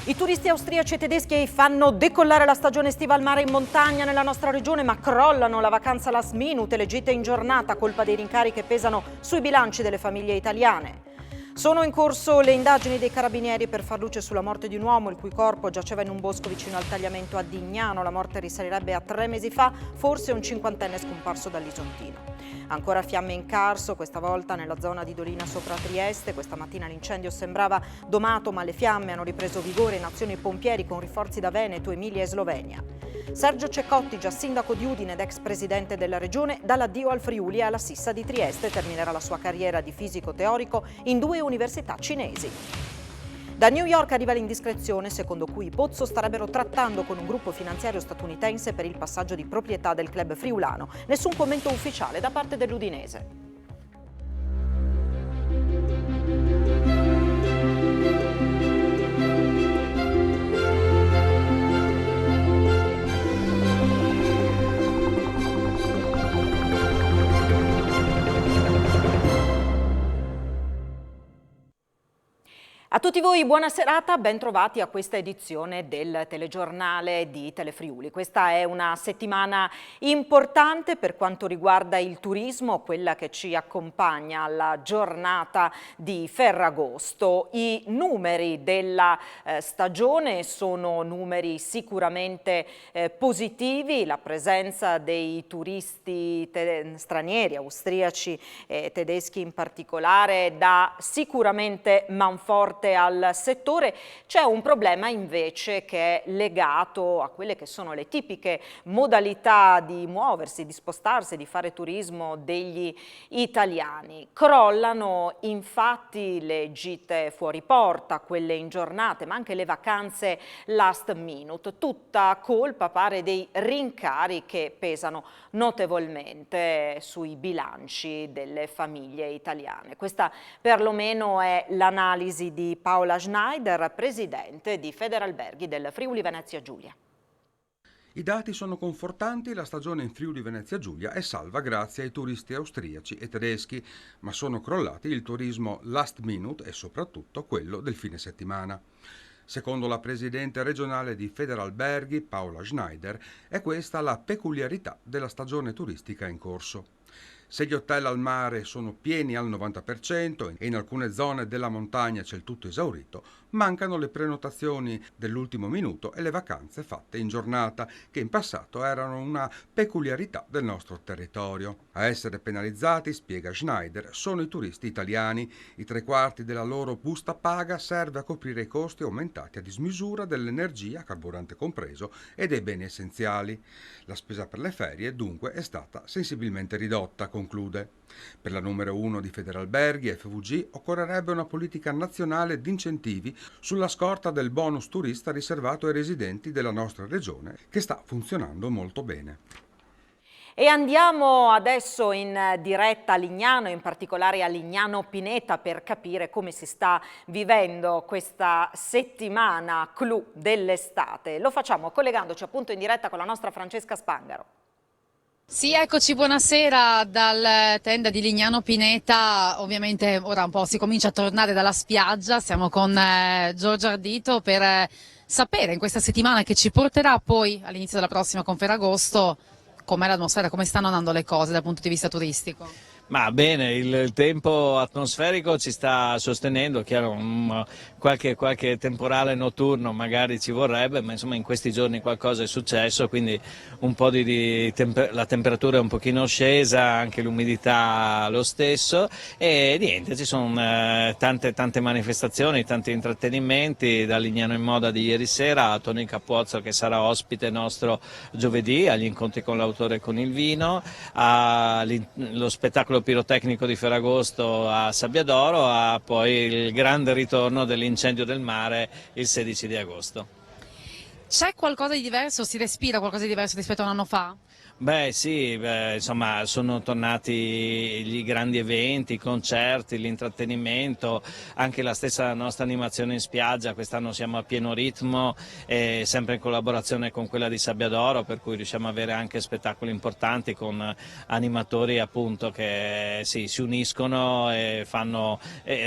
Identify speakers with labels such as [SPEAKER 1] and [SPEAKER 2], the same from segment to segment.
[SPEAKER 1] I turisti austriaci e tedeschi fanno decollare la stagione estiva al mare in montagna nella nostra regione, ma crollano la vacanza last minute e le gite in giornata a colpa dei rincari che pesano sui bilanci delle famiglie italiane. Sono in corso le indagini dei carabinieri per far luce sulla morte di un uomo il cui corpo giaceva in un bosco vicino al tagliamento a Dignano. La morte risalirebbe a 3 mesi fa, forse un cinquantenne scomparso dall'Isontino. Ancora fiamme in Carso, questa volta nella zona di Dolina sopra Trieste. Questa mattina l'incendio sembrava domato, ma le fiamme hanno ripreso vigore in azioni pompieri con rinforzi da Veneto, Emilia e Slovenia. Sergio Ceccotti, già sindaco di Udine ed ex presidente della regione, dà l'addio al Friuli e alla Sissa di Trieste. Terminerà la sua carriera di fisico teorico in 2 università cinesi. Da New York arriva l'indiscrezione secondo cui i Pozzo starebbero trattando con un gruppo finanziario statunitense per il passaggio di proprietà del club friulano. Nessun commento ufficiale da parte dell'Udinese. A tutti voi buona serata, ben trovati a questa edizione del telegiornale di Telefriuli. Questa è una settimana importante per quanto riguarda il turismo, quella che ci accompagna alla giornata di Ferragosto. I numeri della stagione sono numeri sicuramente positivi, la presenza dei turisti stranieri, austriaci e tedeschi in particolare, dà sicuramente manforte al settore. C'è un problema invece che è legato a quelle che sono le tipiche modalità di muoversi, di spostarsi, di fare turismo degli italiani. Crollano infatti le gite fuori porta, quelle in giornate, ma anche le vacanze last minute, tutta colpa pare dei rincari che pesano notevolmente sui bilanci delle famiglie italiane. Questa perlomeno è l'analisi di Paola Schneider, presidente di Federalberghi del Friuli Venezia Giulia.
[SPEAKER 2] I dati sono confortanti, la stagione in Friuli Venezia Giulia è salva grazie ai turisti austriaci e tedeschi, ma sono crollati il turismo last minute e soprattutto quello del fine settimana. Secondo la presidente regionale di Federalberghi, Paola Schneider, è questa la peculiarità della stagione turistica in corso. Se gli hotel al mare sono pieni al 90% e in alcune zone della montagna c'è il tutto esaurito, mancano le prenotazioni dell'ultimo minuto e le vacanze fatte in giornata, che in passato erano una peculiarità del nostro territorio. A essere penalizzati, spiega Schneider, sono i turisti italiani. I 3/4 della loro busta paga serve a coprire i costi aumentati a dismisura dell'energia, carburante compreso, e dei beni essenziali. La spesa per le ferie dunque è stata sensibilmente ridotta, conclude. Per la numero 1 di Federalberghi, FVG, occorrerebbe una politica nazionale di incentivi sulla scorta del bonus turista riservato ai residenti della nostra regione, che sta funzionando molto bene.
[SPEAKER 1] E andiamo adesso in diretta a Lignano, in particolare a Lignano Pineta, per capire come si sta vivendo questa settimana clou dell'estate. Lo facciamo collegandoci appunto in diretta con la nostra Francesca Spangaro.
[SPEAKER 3] Sì, eccoci, buonasera dal tenda di Lignano Pineta. Ovviamente ora un po' si comincia a tornare dalla spiaggia, siamo con Giorgio Ardito per sapere in questa settimana che ci porterà poi all'inizio della prossima con Ferragosto com'è l'atmosfera, come stanno andando le cose dal punto di vista turistico.
[SPEAKER 4] Ma bene, il tempo atmosferico ci sta sostenendo, chiaro, qualche temporale notturno magari ci vorrebbe, ma insomma in questi giorni qualcosa è successo, quindi un po' la temperatura è un pochino scesa, anche l'umidità lo stesso, e niente, ci sono tante manifestazioni, tanti intrattenimenti, da Lignano in Moda di ieri sera a Tony Capozzo che sarà ospite nostro giovedì agli incontri con l'autore e con il vino, allo spettacolo pirotecnico di Ferragosto a Sabbiadoro, a poi il grande ritorno dell'incendio del mare il 16 di agosto.
[SPEAKER 3] C'è qualcosa di diverso? Si respira qualcosa di diverso rispetto a un anno fa?
[SPEAKER 4] Beh sì, insomma sono tornati i grandi eventi, i concerti, l'intrattenimento, anche la stessa nostra animazione in spiaggia, quest'anno siamo a pieno ritmo, sempre in collaborazione con quella di Sabbiadoro, per cui riusciamo ad avere anche spettacoli importanti con animatori appunto che sì, si uniscono e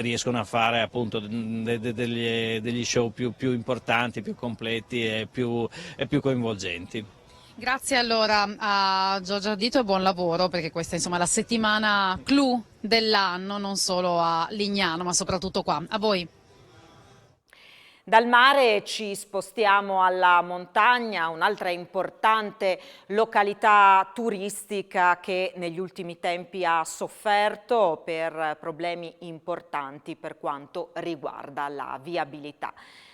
[SPEAKER 4] riescono a fare appunto degli show più importanti, più completi e più coinvolgenti.
[SPEAKER 3] Grazie allora a Giorgio Ardito e buon lavoro, perché questa insomma è la settimana clou dell'anno, non solo a Lignano ma soprattutto qua. A voi.
[SPEAKER 1] Dal mare ci spostiamo alla montagna, un'altra importante località turistica che negli ultimi tempi ha sofferto per problemi importanti per quanto riguarda la viabilità.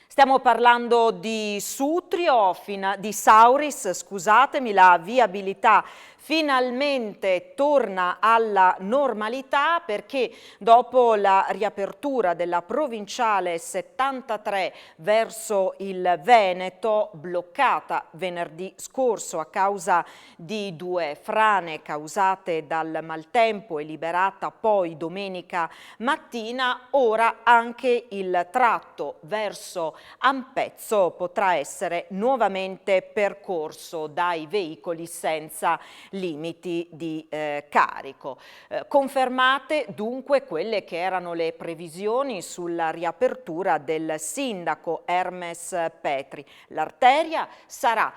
[SPEAKER 1] Stiamo parlando di Sutrio, di Sauris, scusatemi, la viabilità finalmente torna alla normalità perché dopo la riapertura della provinciale 73 verso il Veneto, bloccata venerdì scorso a causa di 2 frane causate dal maltempo e liberata poi domenica mattina, ora anche il tratto verso Ampezzo potrà essere nuovamente percorso dai veicoli senza limiti di carico. Confermate dunque quelle che erano le previsioni sulla riapertura del sindaco Hermes Petri. L'arteria sarà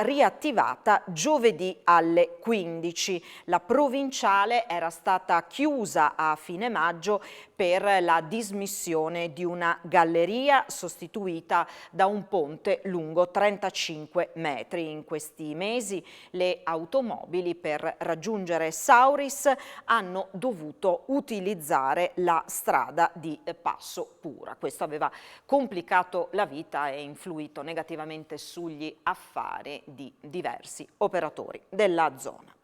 [SPEAKER 1] riattivata giovedì alle 15. La provinciale era stata chiusa a fine maggio per la dismissione di una galleria sostituita da un ponte lungo 35 metri. In questi mesi le automobili per raggiungere Sauris hanno dovuto utilizzare la strada di Passo Pura. Questo aveva complicato la vita e influito negativamente sugli affari di diversi operatori della zona.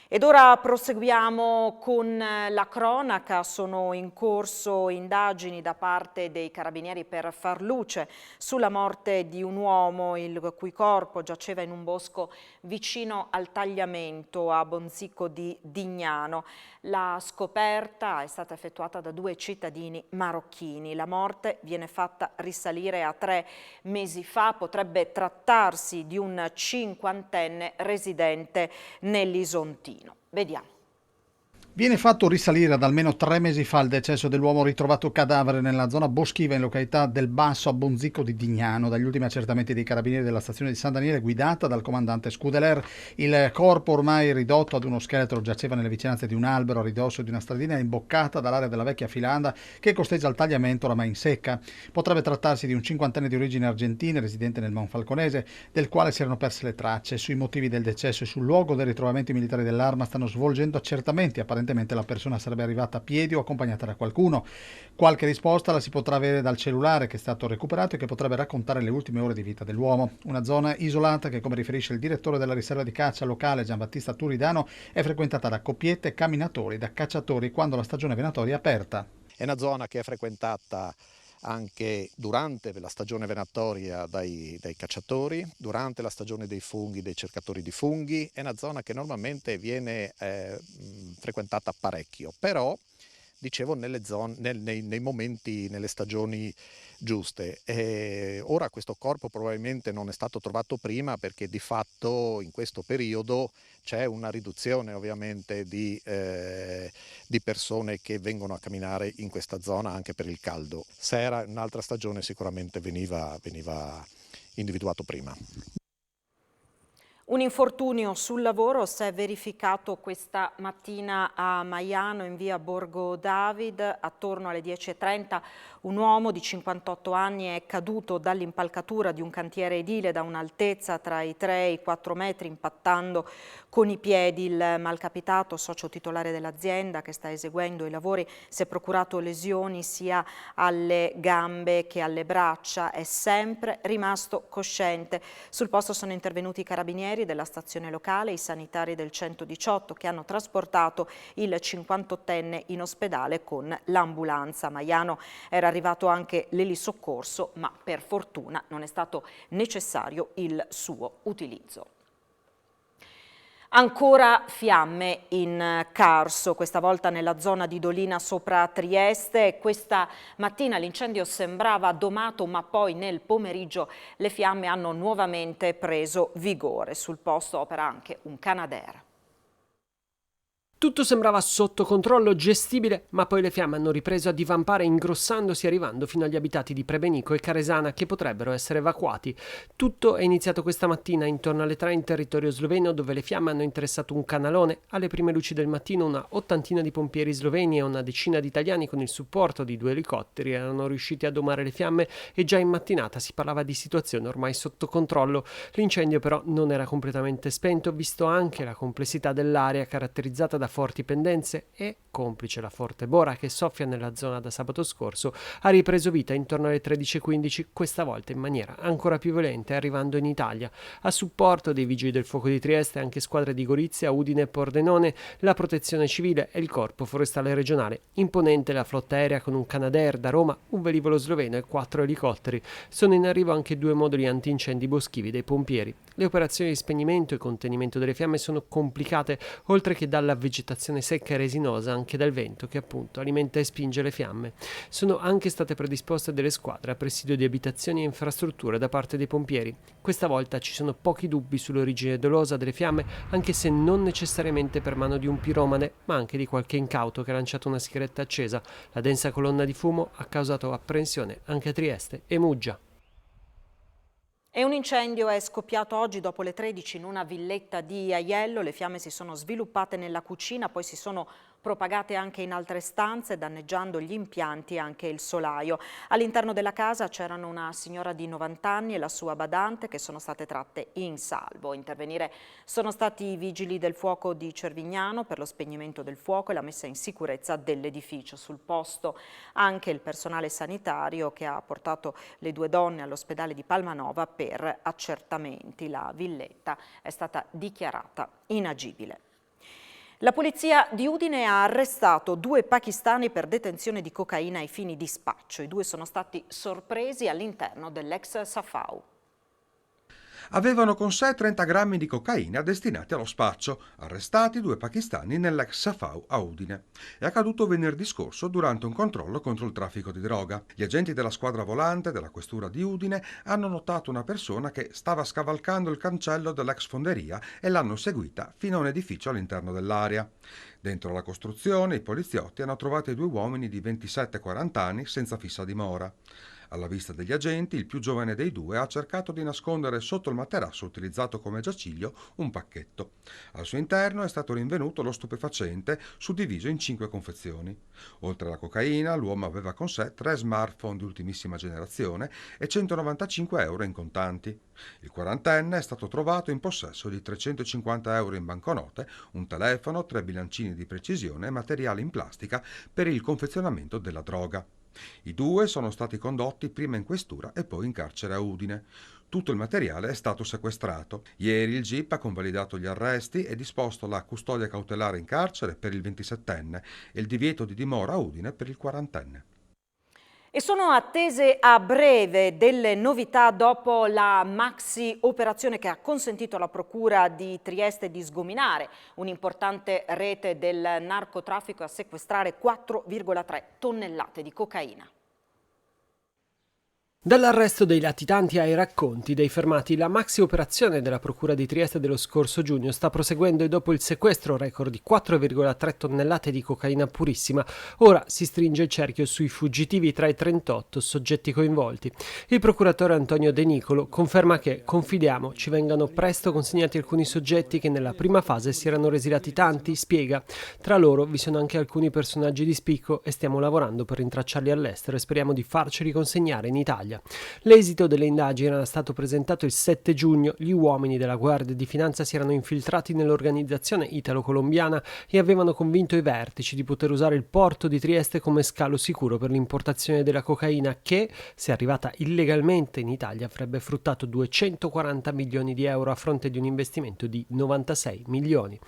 [SPEAKER 1] Ed ora proseguiamo con la cronaca. Sono in corso indagini da parte dei carabinieri per far luce sulla morte di un uomo il cui corpo giaceva in un bosco vicino al tagliamento a Bonzico di Dignano. La scoperta è stata effettuata da 2 cittadini marocchini. La morte viene fatta risalire a 3 mesi fa. Potrebbe trattarsi di un 50enne residente nell'Isontino. Vediamo.
[SPEAKER 5] Viene fatto risalire ad almeno 3 mesi fa il decesso dell'uomo ritrovato cadavere nella zona boschiva in località del Basso a Bonzico di Dignano. Dagli ultimi accertamenti dei carabinieri della stazione di San Daniele guidata dal comandante Scudeler, il corpo ormai ridotto ad uno scheletro giaceva nelle vicinanze di un albero a ridosso di una stradina imboccata dall'area della vecchia filanda che costeggia il tagliamento oramai in secca. Potrebbe trattarsi di un 50enne di origini argentine residente nel Monfalconese, del quale si erano perse le tracce. Sui motivi del decesso e sul luogo del ritrovamento i militari dell'Arma stanno svolgendo accertamenti. Apparentemente la persona sarebbe arrivata a piedi o accompagnata da qualcuno. Qualche risposta la si potrà avere dal cellulare che è stato recuperato e che potrebbe raccontare le ultime ore di vita dell'uomo. Una zona isolata che, come riferisce il direttore della riserva di caccia locale Giambattista Turidano, è frequentata da coppiette, camminatori, da cacciatori quando la stagione venatoria è aperta.
[SPEAKER 6] È una zona che è frequentata anche durante la stagione venatoria dai cacciatori, durante la stagione dei funghi, dei cercatori di funghi. È una zona che normalmente viene frequentata parecchio, però dicevo nei momenti, nelle stagioni giuste. Ora questo corpo probabilmente non è stato trovato prima perché di fatto in questo periodo c'è una riduzione ovviamente di persone che vengono a camminare in questa zona anche per il caldo. Se era un'altra stagione sicuramente veniva individuato prima.
[SPEAKER 1] Un infortunio sul lavoro si è verificato questa mattina a Maiano in via Borgo David. Attorno alle 10:30 un uomo di 58 anni è caduto dall'impalcatura di un cantiere edile da un'altezza tra i 3 e i 4 metri impattando con i piedi. Il malcapitato, socio titolare dell'azienda che sta eseguendo i lavori, si è procurato lesioni sia alle gambe che alle braccia. È sempre rimasto cosciente. Sul posto sono intervenuti i carabinieri della stazione locale, i sanitari del 118 che hanno trasportato il 58enne in ospedale con l'ambulanza. A Maiano era arrivato anche l'elisoccorso, ma per fortuna non è stato necessario il suo utilizzo. Ancora fiamme in Carso, questa volta nella zona di Dolina sopra Trieste. Questa mattina l'incendio sembrava domato, ma poi nel pomeriggio le fiamme hanno nuovamente preso vigore. Sul posto opera anche un Canadair.
[SPEAKER 7] Tutto sembrava sotto controllo, gestibile, ma poi le fiamme hanno ripreso a divampare, ingrossandosi, arrivando fino agli abitati di Prebenico e Caresana, che potrebbero essere evacuati. Tutto è iniziato questa mattina intorno alle 3 in territorio sloveno, dove le fiamme hanno interessato un canalone. Alle prime luci del mattino una ottantina di pompieri sloveni e una decina di italiani, con il supporto di 2 elicotteri, erano riusciti a domare le fiamme e già in mattinata si parlava di situazione ormai sotto controllo. L'incendio però non era completamente spento, visto anche la complessità dell'area caratterizzata da forti pendenze e, complice la forte bora che soffia nella zona da sabato scorso, ha ripreso vita intorno alle 13:15, questa volta in maniera ancora più violenta, arrivando in Italia. A supporto dei vigili del fuoco di Trieste anche squadre di Gorizia, Udine e Pordenone, la protezione civile e il corpo forestale regionale. Imponente la flotta aerea con un Canadair da Roma, un velivolo sloveno e 4 elicotteri. Sono in arrivo anche 2 moduli antincendi boschivi dei pompieri. Le operazioni di spegnimento e contenimento delle fiamme sono complicate, oltre che dalla vegetazione secca e resinosa, anche dal vento che appunto alimenta e spinge le fiamme. Sono anche state predisposte delle squadre a presidio di abitazioni e infrastrutture da parte dei pompieri. Questa volta ci sono pochi dubbi sull'origine dolosa delle fiamme, anche se non necessariamente per mano di un piromane, ma anche di qualche incauto che ha lanciato una sigaretta accesa. La densa colonna di fumo ha causato apprensione anche a Trieste e Muggia.
[SPEAKER 1] E un incendio è scoppiato oggi dopo le 13 in una villetta di Aiello. Le fiamme si sono sviluppate nella cucina, poi si sono propagate anche in altre stanze, danneggiando gli impianti e anche il solaio. All'interno della casa c'erano una signora di 90 anni e la sua badante, che sono state tratte in salvo. A intervenire sono stati i vigili del fuoco di Cervignano per lo spegnimento del fuoco e la messa in sicurezza dell'edificio. Sul posto anche il personale sanitario, che ha portato le 2 donne all'ospedale di Palmanova per accertamenti. La villetta è stata dichiarata inagibile. La polizia di Udine ha arrestato 2 pakistani per detenzione di cocaina ai fini di spaccio. I 2 sono stati sorpresi all'interno dell'ex Safau.
[SPEAKER 2] Avevano con sé 30 grammi di cocaina destinati allo spaccio. Arrestati 2 pakistani nell'ex Safau a Udine. È accaduto venerdì scorso durante un controllo contro il traffico di droga. Gli agenti della squadra volante della questura di Udine hanno notato una persona che stava scavalcando il cancello dell'ex fonderia e l'hanno seguita fino a un edificio all'interno dell'area. Dentro la costruzione i poliziotti hanno trovato i 2 uomini di 27 e 40 anni senza fissa dimora. Alla vista degli agenti, il più giovane dei 2 ha cercato di nascondere sotto il materasso utilizzato come giaciglio un pacchetto. Al suo interno è stato rinvenuto lo stupefacente, suddiviso in 5 confezioni. Oltre alla cocaina, l'uomo aveva con sé 3 smartphone di ultimissima generazione e 195 euro in contanti. Il quarantenne è stato trovato in possesso di 350 euro in banconote, un telefono, 3 bilancini di precisione e materiale in plastica per il confezionamento della droga. I 2 sono stati condotti prima in questura e poi in carcere a Udine. Tutto il materiale è stato sequestrato. Ieri il GIP ha convalidato gli arresti e disposto la custodia cautelare in carcere per il 27enne e il divieto di dimora a Udine per il 40enne.
[SPEAKER 1] E sono attese a breve delle novità dopo la maxi operazione che ha consentito alla Procura di Trieste di sgominare un'importante rete del narcotraffico e a sequestrare 4,3 tonnellate di cocaina.
[SPEAKER 7] Dall'arresto dei latitanti ai racconti dei fermati, la maxi operazione della Procura di Trieste dello scorso giugno sta proseguendo e dopo il sequestro record di 4,3 tonnellate di cocaina purissima, ora si stringe il cerchio sui fuggitivi tra i 38 soggetti coinvolti. Il procuratore Antonio De Nicolo conferma che, confidiamo, ci vengano presto consegnati alcuni soggetti che nella prima fase si erano resi latitanti, spiega. Tra loro vi sono anche alcuni personaggi di spicco e stiamo lavorando per rintracciarli all'estero e speriamo di farceli consegnare in Italia. L'esito delle indagini era stato presentato il 7 giugno. Gli uomini della Guardia di Finanza si erano infiltrati nell'organizzazione italo-colombiana e avevano convinto i vertici di poter usare il porto di Trieste come scalo sicuro per l'importazione della cocaina che, se arrivata illegalmente in Italia, avrebbe fruttato 240 milioni di euro a fronte di un investimento di 96 milioni.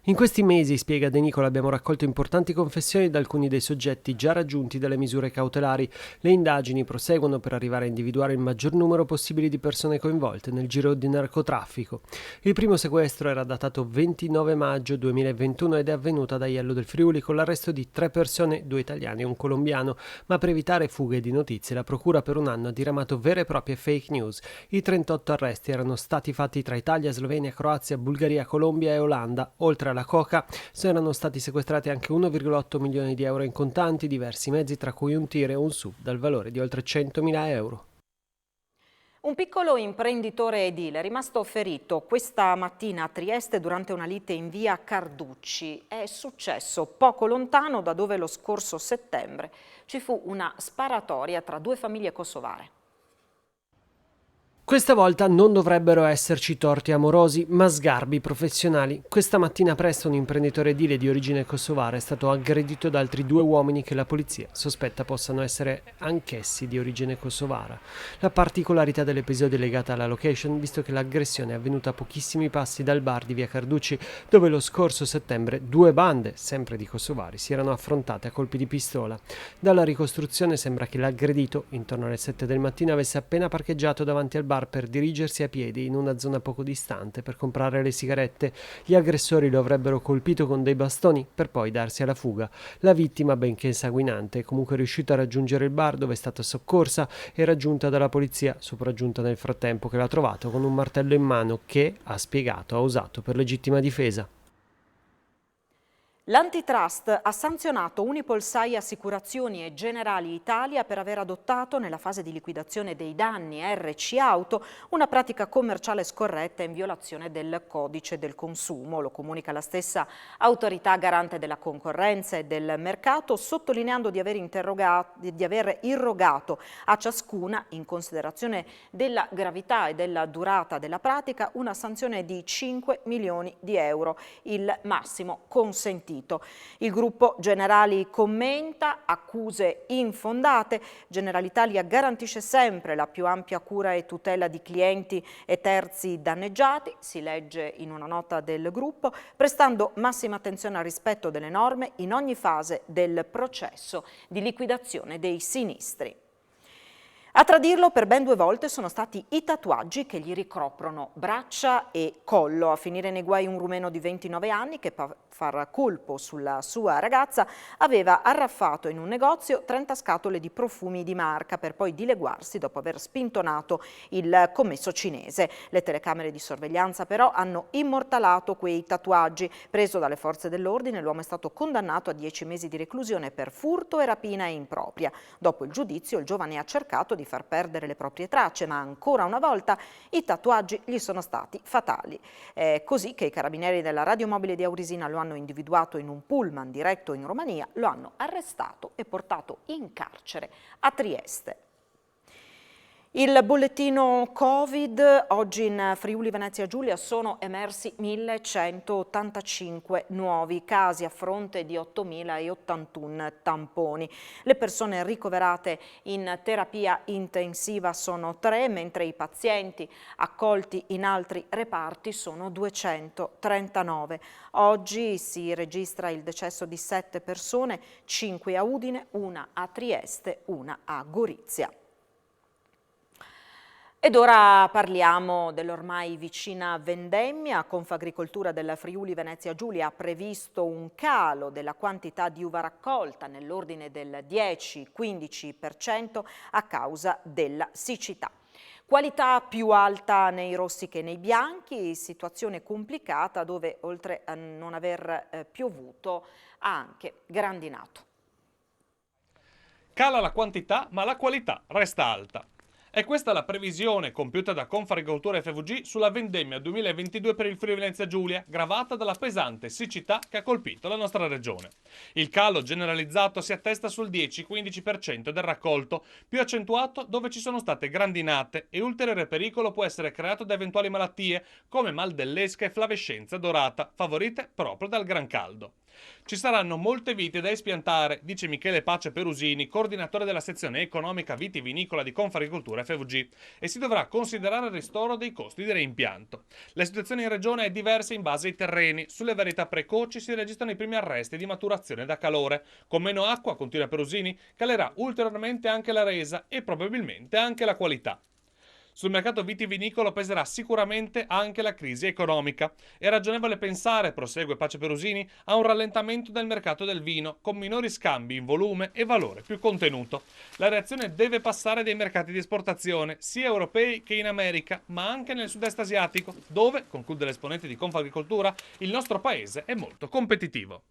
[SPEAKER 7] In questi mesi, spiega De Nicolo, abbiamo raccolto importanti confessioni da alcuni dei soggetti già raggiunti dalle misure cautelari. Le indagini proseguono per arrivare arrivare a individuare il maggior numero possibile di persone coinvolte nel giro di narcotraffico. Il primo sequestro era datato 29 maggio 2021 ed è avvenuto ad Aiello del Friuli con l'arresto di 3 persone, 2 italiani e un colombiano, ma per evitare fughe di notizie la procura per un anno ha diramato vere e proprie fake news. I 38 arresti erano stati fatti tra Italia, Slovenia, Croazia, Bulgaria, Colombia e Olanda. Oltre alla coca erano stati sequestrati anche 1,8 milioni di euro in contanti, diversi mezzi tra cui un tir e un SUV dal valore di oltre 100.000 euro.
[SPEAKER 1] Un piccolo imprenditore edile è rimasto ferito questa mattina a Trieste durante una lite in via Carducci. È successo poco lontano da dove lo scorso settembre ci fu una sparatoria tra 2 famiglie kosovare.
[SPEAKER 7] Questa volta non dovrebbero esserci torti amorosi, ma sgarbi professionali. Questa mattina presto un imprenditore edile di origine kosovara è stato aggredito da altri 2 uomini che la polizia sospetta possano essere anch'essi di origine kosovara. La particolarità dell'episodio è legata alla location, visto che l'aggressione è avvenuta a pochissimi passi dal bar di via Carducci, dove lo scorso settembre 2 bande, sempre di kosovari, si erano affrontate a colpi di pistola. Dalla ricostruzione sembra che l'aggredito, intorno alle 7 del mattino, avesse appena parcheggiato davanti al bar per dirigersi a piedi in una zona poco distante per comprare le sigarette. Gli aggressori lo avrebbero colpito con dei bastoni per poi darsi alla fuga. La vittima, benché sanguinante, è comunque riuscita a raggiungere il bar dove è stata soccorsa e raggiunta dalla polizia, sopraggiunta nel frattempo, che l'ha trovato con un martello in mano che, ha spiegato, ha usato per legittima difesa.
[SPEAKER 1] L'Antitrust ha sanzionato Unipolsai Assicurazioni e Generali Italia per aver adottato nella fase di liquidazione dei danni RC Auto una pratica commerciale scorretta in violazione del codice del consumo. Lo comunica la stessa autorità garante della concorrenza e del mercato, sottolineando di aver irrogato a ciascuna, in considerazione della gravità e della durata della pratica, una sanzione di 5 milioni di euro, il massimo consentito. Il gruppo Generali commenta accuse infondate. Generalitalia garantisce sempre la più ampia cura e tutela di clienti e terzi danneggiati, si legge in una nota del gruppo, prestando massima attenzione al rispetto delle norme in ogni fase del processo di liquidazione dei sinistri. A tradirlo per ben 2 volte sono stati i tatuaggi che gli ricoprono braccia e collo. A finire nei guai un rumeno di 29 anni che, per far colpo sulla sua ragazza, aveva arraffato in un negozio 30 scatole di profumi di marca per poi dileguarsi dopo aver spintonato il commesso cinese. Le telecamere di sorveglianza però hanno immortalato quei tatuaggi. Preso dalle forze dell'ordine, l'uomo è stato condannato a 10 mesi di reclusione per furto e rapina impropria. Dopo il giudizio il giovane ha cercato di far perdere le proprie tracce, ma ancora una volta i tatuaggi gli sono stati fatali. È così che i carabinieri della radiomobile di Aurisina lo hanno individuato in un pullman diretto in Romania, lo hanno arrestato e portato in carcere a Trieste. Il bollettino Covid, oggi in Friuli Venezia Giulia sono emersi 1185 nuovi casi a fronte di 8081 tamponi. Le persone ricoverate in terapia intensiva sono 3, mentre i pazienti accolti in altri reparti sono 239. Oggi si registra il decesso di 7 persone, 5 a Udine, 1 a Trieste, 1 a Gorizia. Ed ora parliamo dell'ormai vicina vendemmia. Confagricoltura del Friuli Venezia Giulia ha previsto un calo della quantità di uva raccolta nell'ordine del 10-15% a causa della siccità. Qualità più alta nei rossi che nei bianchi, situazione complicata dove oltre a non aver piovuto ha anche grandinato.
[SPEAKER 8] Cala la quantità ma la qualità resta alta. E questa è la previsione compiuta da Confagricoltura FVG sulla vendemmia 2022 per il Friuli Venezia Giulia, gravata dalla pesante siccità che ha colpito la nostra regione. Il calo generalizzato si attesta sul 10-15% del raccolto, più accentuato dove ci sono state grandinate, e ulteriore pericolo può essere creato da eventuali malattie come mal dell'esca e flavescenza dorata, favorite proprio dal gran caldo. Ci saranno molte viti da espiantare, dice Michele Pace Perusini, coordinatore della sezione economica vitivinicola di Confagricoltura FVG, e si dovrà considerare il ristoro dei costi di reimpianto. La situazione in regione è diversa in base ai terreni. Sulle varietà precoci si registrano i primi arresti di maturazione da calore. Con meno acqua, continua Perusini, calerà ulteriormente anche la resa e probabilmente anche la qualità. Sul mercato vitivinicolo peserà sicuramente anche la crisi economica. È ragionevole pensare, prosegue Pace Perusini, a un rallentamento del mercato del vino, con minori scambi in volume e valore più contenuto. La reazione deve passare dai mercati di esportazione, sia europei che in America, ma anche nel sud-est asiatico, dove, conclude l'esponente di Confagricoltura, il nostro paese è molto competitivo.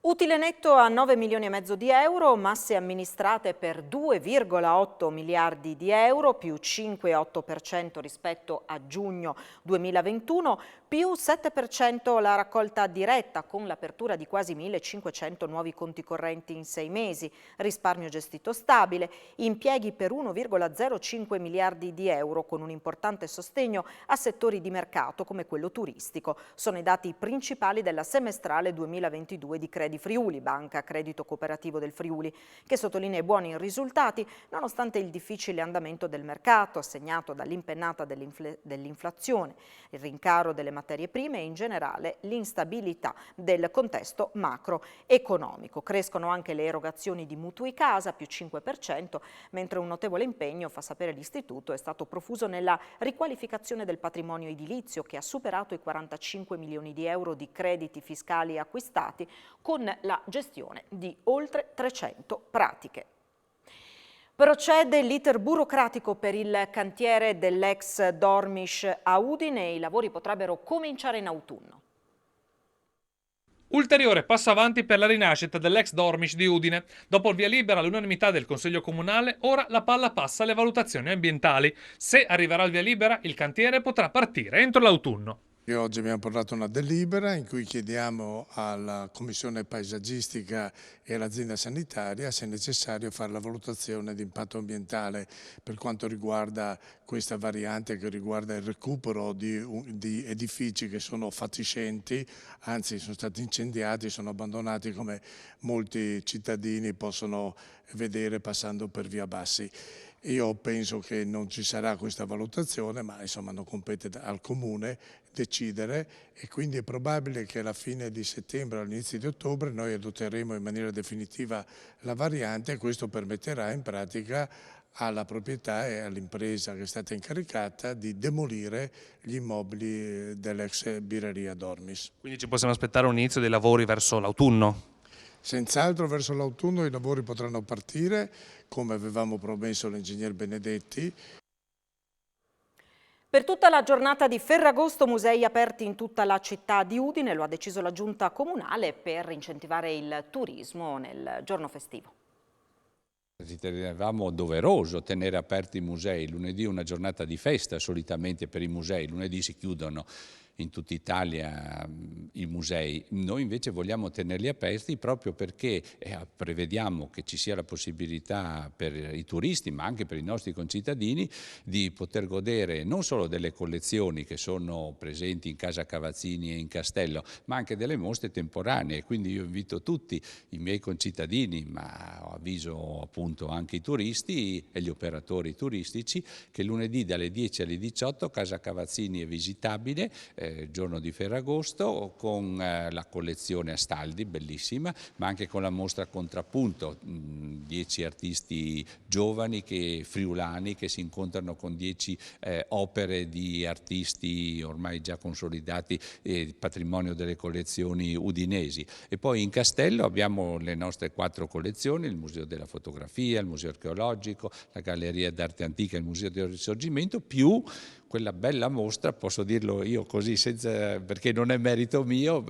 [SPEAKER 1] Utile netto a 9 milioni e mezzo di euro, masse amministrate per 2,8 miliardi di euro, più 5,8% rispetto a giugno 2021, più 7% la raccolta diretta con l'apertura di quasi 1.500 nuovi conti correnti in 6 mesi, risparmio gestito stabile, impieghi per 1,05 miliardi di euro con un importante sostegno a settori di mercato come quello turistico. Sono i dati principali della semestrale 2022 di Credi Friuli, Banca Credito Cooperativo del Friuli, che sottolinea i buoni risultati nonostante il difficile andamento del mercato segnato dall'impennata dell'inflazione, il rincaro delle materie prime e in generale l'instabilità del contesto macroeconomico. Crescono anche le erogazioni di mutui casa, più 5%, mentre un notevole impegno, fa sapere l'istituto, è stato profuso nella riqualificazione del patrimonio edilizio, che ha superato i 45 milioni di euro di crediti fiscali acquistati, con la gestione di oltre 300 pratiche. Procede l'iter burocratico per il cantiere dell'ex Dormish a Udine e i lavori potrebbero cominciare in autunno.
[SPEAKER 8] Ulteriore passo avanti per la rinascita dell'ex Dormish di Udine. Dopo il via libera all'unanimità del Consiglio Comunale, ora la palla passa alle valutazioni ambientali. Se arriverà il via libera, il cantiere potrà partire entro l'autunno.
[SPEAKER 9] Oggi abbiamo portato una delibera in cui chiediamo alla Commissione Paesaggistica e all'azienda sanitaria, se necessario, fare la valutazione di impatto ambientale per quanto riguarda questa variante che riguarda il recupero di edifici che sono fatiscenti, anzi sono stati incendiati, sono abbandonati come molti cittadini possono vedere passando per via Bassi. Io penso che non ci sarà questa valutazione, ma insomma non compete al Comune decidere e quindi è probabile che alla fine di settembre, all'inizio di ottobre, noi adotteremo in maniera definitiva la variante e questo permetterà in pratica alla proprietà e all'impresa che è stata incaricata di demolire gli immobili dell'ex birreria Dormis.
[SPEAKER 8] Quindi ci possiamo aspettare un inizio dei lavori verso l'autunno?
[SPEAKER 9] Senz'altro verso l'autunno i lavori potranno partire, come avevamo promesso all'ingegner Benedetti.
[SPEAKER 1] Per tutta la giornata di Ferragosto, musei aperti in tutta la città di Udine, lo ha deciso la Giunta Comunale per incentivare il turismo nel giorno festivo.
[SPEAKER 10] Ritenevamo doveroso tenere aperti i musei. Lunedì è una giornata di festa solitamente per i musei, lunedì si chiudono in tutta Italia i musei. Noi invece vogliamo tenerli aperti proprio perché prevediamo che ci sia la possibilità per i turisti ma anche per i nostri concittadini di poter godere non solo delle collezioni che sono presenti in Casa Cavazzini e in Castello ma anche delle mostre temporanee. Quindi io invito tutti i miei concittadini, ma avviso appunto anche i turisti e gli operatori turistici, che lunedì dalle 10 alle 18 Casa Cavazzini è visitabile, giorno di Ferragosto, con la collezione Astaldi, bellissima, ma anche con la mostra Contrappunto, 10 artisti giovani friulani che si incontrano con 10 opere di artisti ormai già consolidati, patrimonio delle collezioni udinesi. E poi in Castello abbiamo le nostre 4 collezioni, il Museo della Fotografia, il Museo Archeologico, la Galleria d'Arte Antica, il Museo del Risorgimento, più quella bella mostra, posso dirlo io così perché non è merito mio,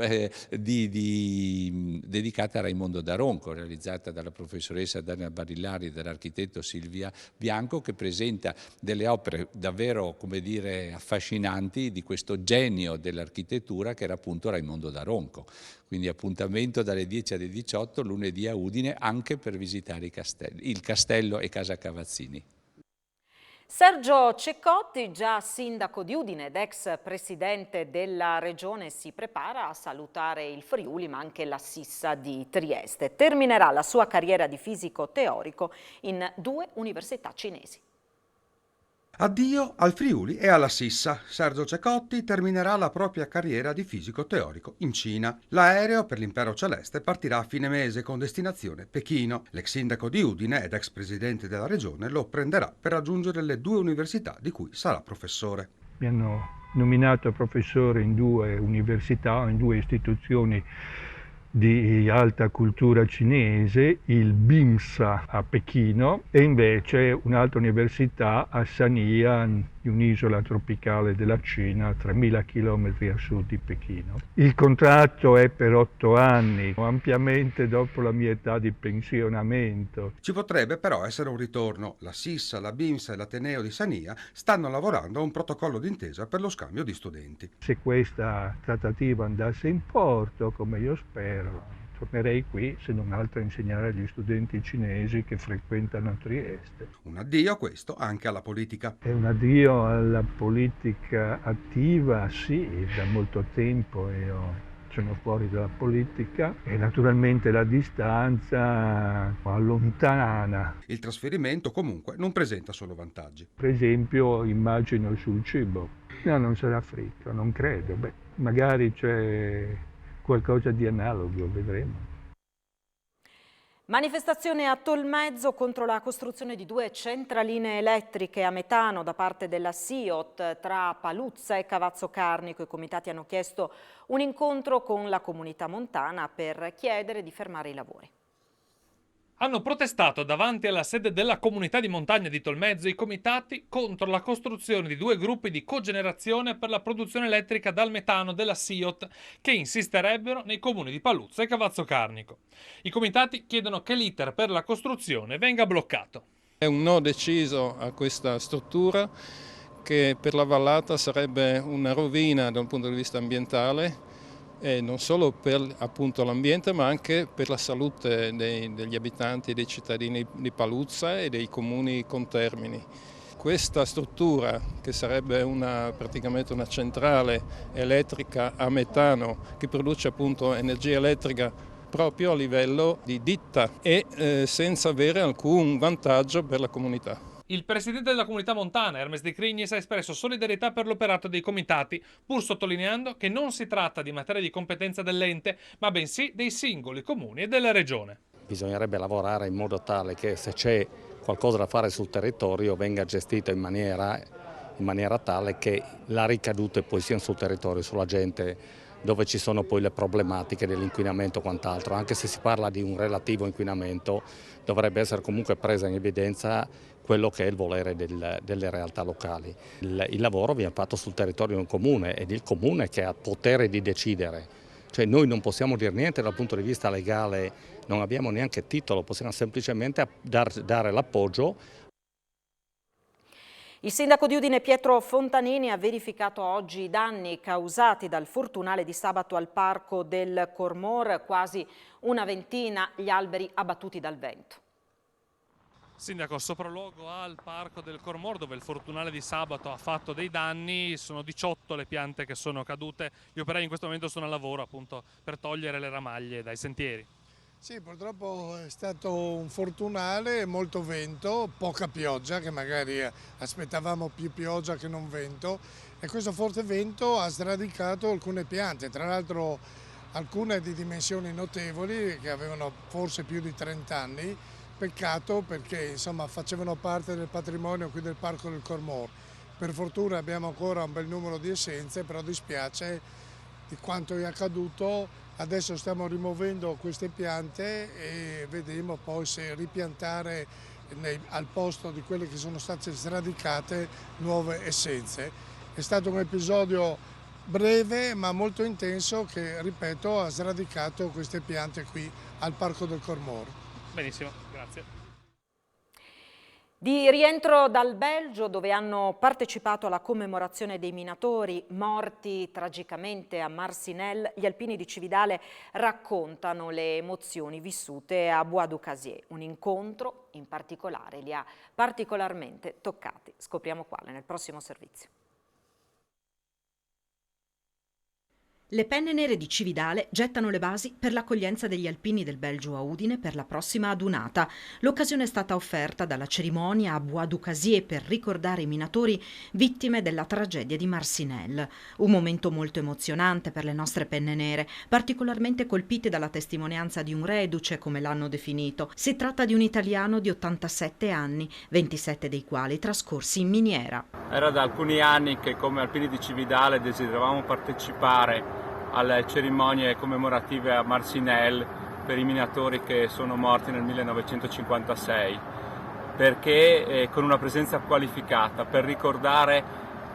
[SPEAKER 10] dedicata a Raimondo Daronco, realizzata dalla professoressa Daniela Barillari e dall'architetto Silvia Bianco, che presenta delle opere davvero, come dire, affascinanti di questo genio dell'architettura che era appunto Raimondo Daronco. Quindi appuntamento dalle 10 alle 18 lunedì a Udine anche per visitare il castello e Casa Cavazzini.
[SPEAKER 1] Sergio Ceccotti, già sindaco di Udine ed ex presidente della regione, si prepara a salutare il Friuli ma anche la Sissa di Trieste. Terminerà la sua carriera di fisico teorico in 2 università cinesi.
[SPEAKER 2] Addio al Friuli e alla Sissa. Sergio Ceccotti terminerà la propria carriera di fisico teorico in Cina. L'aereo per l'Impero Celeste partirà a fine mese con destinazione Pechino. L'ex sindaco di Udine ed ex presidente della regione lo prenderà per raggiungere le 2 università di cui sarà professore.
[SPEAKER 11] Mi hanno nominato professore in 2 università, in 2 istituzioni di alta cultura cinese, il BIMSA a Pechino e invece un'altra università a Sanya, di un'isola tropicale della Cina, a 3.000 km a sud di Pechino. Il contratto è per 8 anni, ampiamente dopo la mia età di pensionamento.
[SPEAKER 2] Ci potrebbe però essere un ritorno. La Sissa, la BIMSA e l'Ateneo di Sania stanno lavorando a un protocollo d'intesa per lo scambio di studenti.
[SPEAKER 11] Se questa trattativa andasse in porto, come io spero, tornerei qui, se non altro a insegnare agli studenti cinesi che frequentano Trieste.
[SPEAKER 2] Un addio questo anche alla politica.
[SPEAKER 11] È un addio alla politica attiva, sì, da molto tempo io sono fuori dalla politica e naturalmente la distanza allontana.
[SPEAKER 2] Il trasferimento comunque non presenta solo vantaggi.
[SPEAKER 11] Per esempio immagino sul cibo. No, non sarà fritto, non credo. Beh, magari c'è qualcosa di analogo, vedremo.
[SPEAKER 1] Manifestazione a Tolmezzo contro la costruzione di 2 centraline elettriche a metano da parte della SIOT tra Paluzza e Cavazzo Carnico. I comitati hanno chiesto un incontro con la comunità montana per chiedere di fermare i lavori.
[SPEAKER 8] Hanno protestato davanti alla sede della comunità di montagna di Tolmezzo i comitati contro la costruzione di 2 gruppi di cogenerazione per la produzione elettrica dal metano della SIOT che insisterebbero nei comuni di Paluzza e Cavazzo Carnico. I comitati chiedono che l'iter per la costruzione venga bloccato.
[SPEAKER 12] È un no deciso a questa struttura che per la vallata sarebbe una rovina da un punto di vista ambientale, e non solo per appunto l'ambiente ma anche per la salute degli abitanti e dei cittadini di Paluzza e dei comuni contermini. Questa struttura, che sarebbe praticamente una centrale elettrica a metano che produce appunto energia elettrica proprio a livello di ditta e senza avere alcun vantaggio per la comunità.
[SPEAKER 8] Il presidente della comunità montana, Hermes De Crignis, ha espresso solidarietà per l'operato dei comitati, pur sottolineando che non si tratta di materia di competenza dell'ente, ma bensì dei singoli comuni e della regione.
[SPEAKER 6] Bisognerebbe lavorare in modo tale che se c'è qualcosa da fare sul territorio venga gestito in maniera tale che le ricadute poi siano sul territorio, sulla gente, dove ci sono poi le problematiche dell'inquinamento e quant'altro. Anche se si parla di un relativo inquinamento, dovrebbe essere comunque presa in evidenza quello che è il volere delle realtà locali. Il lavoro viene fatto sul territorio di un comune ed il comune che ha potere di decidere. Cioè noi non possiamo dire niente dal punto di vista legale, non abbiamo neanche titolo, possiamo semplicemente dare l'appoggio.
[SPEAKER 1] Il sindaco di Udine Pietro Fontanini ha verificato oggi i danni causati dal fortunale di sabato al parco del Cormor, quasi una ventina gli alberi abbattuti dal vento.
[SPEAKER 8] Sindaco, sopralluogo al parco del Cormor dove il fortunale di sabato ha fatto dei danni, sono 18 le piante che sono cadute, gli operai in questo momento sono al lavoro appunto per togliere le ramaglie dai sentieri.
[SPEAKER 9] Sì, purtroppo è stato un fortunale, molto vento, poca pioggia, che magari aspettavamo più pioggia che non vento, e questo forte vento ha sradicato alcune piante, tra l'altro alcune di dimensioni notevoli che avevano forse più di 30 anni, peccato perché insomma facevano parte del patrimonio qui del Parco del Cormor. Per fortuna abbiamo ancora un bel numero di essenze, però dispiace di quanto è accaduto. Adesso stiamo rimuovendo queste piante e vedremo poi se ripiantare al posto di quelle che sono state sradicate nuove essenze. È stato un episodio breve ma molto intenso che, ripeto, ha sradicato queste piante qui al Parco del Cormor.
[SPEAKER 8] Benissimo, grazie.
[SPEAKER 1] Di rientro dal Belgio, dove hanno partecipato alla commemorazione dei minatori morti tragicamente a Marcinelle, gli alpini di Cividale raccontano le emozioni vissute a Bois du Casier. Un incontro in particolare li ha particolarmente toccati. Scopriamo quale nel prossimo servizio.
[SPEAKER 13] Le penne nere di Cividale gettano le basi per l'accoglienza degli alpini del Belgio a Udine per la prossima adunata. L'occasione è stata offerta dalla cerimonia a Bois du Casier per ricordare i minatori vittime della tragedia di Marcinelle. Un momento molto emozionante per le nostre penne nere, particolarmente colpite dalla testimonianza di un reduce, come l'hanno definito. Si tratta di un italiano di 87 anni, 27 dei quali trascorsi in miniera.
[SPEAKER 14] Era da alcuni anni che come alpini di Cividale desideravamo partecipare alle cerimonie commemorative a Marcinelle per i minatori che sono morti nel 1956, perché con una presenza qualificata per ricordare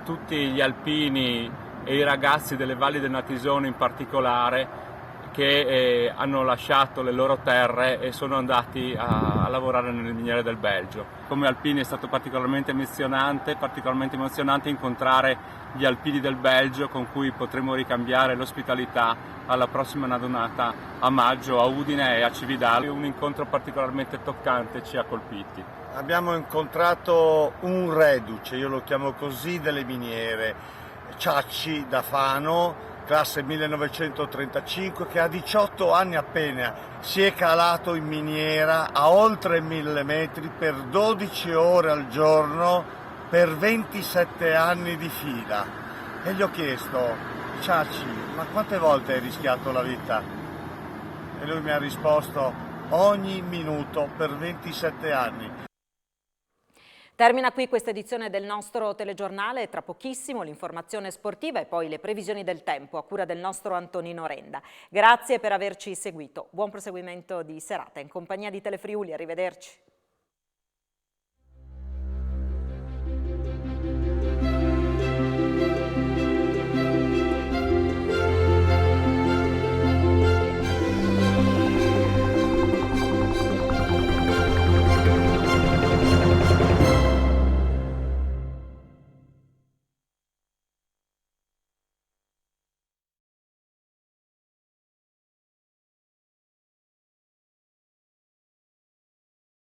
[SPEAKER 14] tutti gli alpini e i ragazzi delle valli del Natisone in particolare che hanno lasciato le loro terre e sono andati a lavorare nelle miniere del Belgio. Come alpini è stato particolarmente emozionante incontrare gli alpini del Belgio con cui potremo ricambiare l'ospitalità alla prossima adunata a maggio a Udine e a Cividale. Un incontro particolarmente toccante ci ha colpiti.
[SPEAKER 15] Abbiamo incontrato un reduce, io lo chiamo così, delle miniere, Ciacci da Fano, classe 1935, che a 18 anni appena si è calato in miniera a oltre 1000 metri per 12 ore al giorno per 27 anni di fila. E gli ho chiesto: Ciacci, ma quante volte hai rischiato la vita? E lui mi ha risposto: ogni minuto per 27 anni.
[SPEAKER 1] Termina qui questa edizione del nostro telegiornale, tra pochissimo l'informazione sportiva e poi le previsioni del tempo a cura del nostro Antonino Renda. Grazie per averci seguito, buon proseguimento di serata in compagnia di Telefriuli, arrivederci.